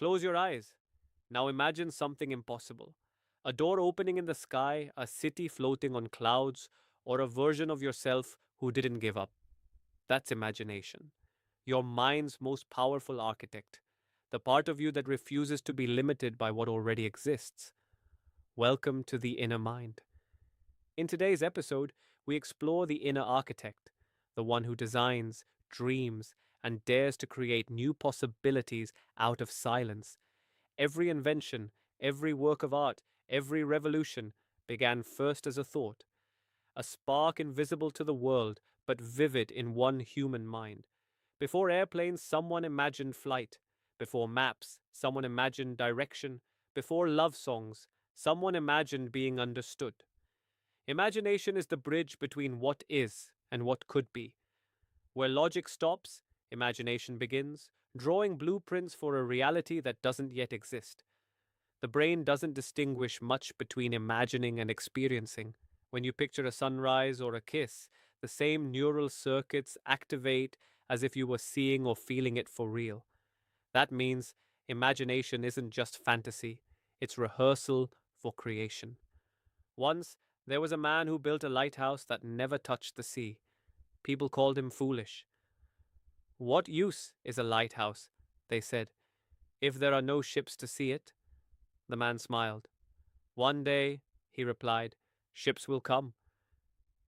Close your eyes. Now imagine something impossible. A door opening in the sky, a city floating on clouds, or a version of yourself who didn't give up. That's imagination. Your mind's most powerful architect. The part of you that refuses to be limited by what already exists. Welcome to the inner mind. In today's episode, we explore the inner architect, the one who designs, dreams, and dares to create new possibilities out of silence. Every invention, every work of art, every revolution began first as a thought, a spark invisible to the world but vivid in one human mind. Before airplanes, someone imagined flight. Before maps, someone imagined direction. Before love songs, someone imagined being understood. Imagination is the bridge between what is and what could be. Where logic stops, imagination begins, drawing blueprints for a reality that doesn't yet exist. The brain doesn't distinguish much between imagining and experiencing. When you picture a sunrise or a kiss, the same neural circuits activate as if you were seeing or feeling it for real. That means imagination isn't just fantasy, it's rehearsal for creation. Once, there was a man who built a lighthouse that never touched the sea. People called him foolish. "What use is a lighthouse?" they said, "if there are no ships to see it?" The man smiled. "One day," he replied, "ships will come."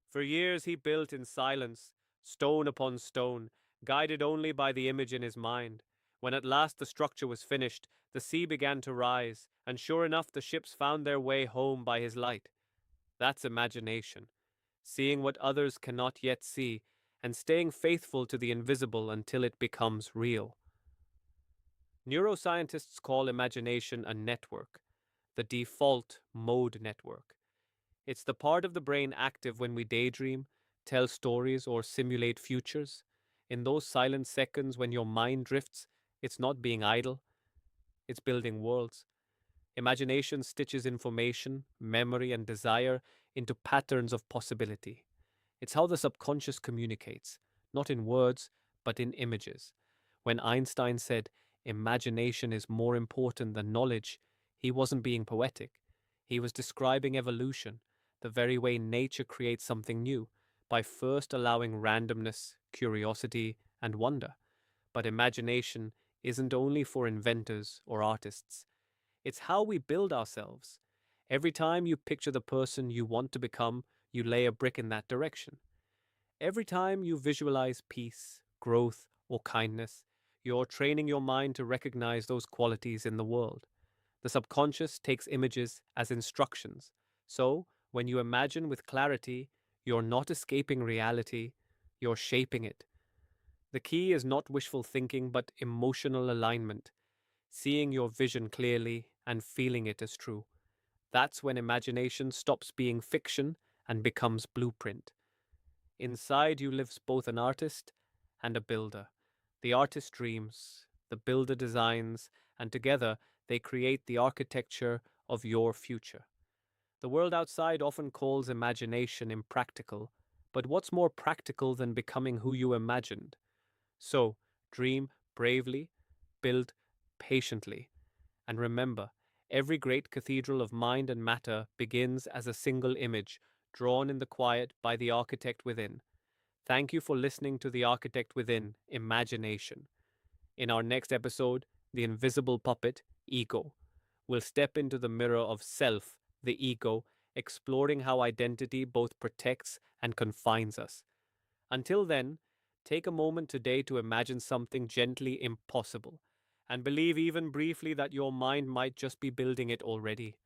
For years he built in silence, stone upon stone, guided only by the image in his mind. When at last the structure was finished, the sea began to rise, and sure enough the ships found their way home by his light. That's imagination, seeing what others cannot yet see, and staying faithful to the invisible until it becomes real. Neuroscientists call imagination a network, the default mode network. It's the part of the brain active when we daydream, tell stories, or simulate futures. In those silent seconds when your mind drifts, it's not being idle, it's building worlds. Imagination stitches information, memory, and desire into patterns of possibility. It's how the subconscious communicates, not in words, but in images. When Einstein said, "Imagination is more important than knowledge," he wasn't being poetic. He was describing evolution, the very way nature creates something new, by first allowing randomness, curiosity, and wonder. But imagination isn't only for inventors or artists. It's how we build ourselves. Every time you picture the person you want to become, you lay a brick in that direction. Every time you visualize peace, growth, or kindness, you're training your mind to recognize those qualities in the world. The subconscious takes images as instructions. So, when you imagine with clarity, you're not escaping reality, you're shaping it. The key is not wishful thinking, but emotional alignment, seeing your vision clearly and feeling it as true. That's when imagination stops being fiction and becomes blueprint. Inside you lives both an artist and a builder. The artist dreams, the builder designs, and together they create the architecture of your future. The world outside often calls imagination impractical, but what's more practical than becoming who you imagined? So, dream bravely, build patiently, and remember, every great cathedral of mind and matter begins as a single image, drawn in the quiet by the architect within. Thank you for listening to The Architect Within, Imagination. In our next episode, The Invisible Puppet, Ego, we'll step into the mirror of self, the ego, exploring how identity both protects and confines us. Until then, take a moment today to imagine something gently impossible, and believe even briefly that your mind might just be building it already.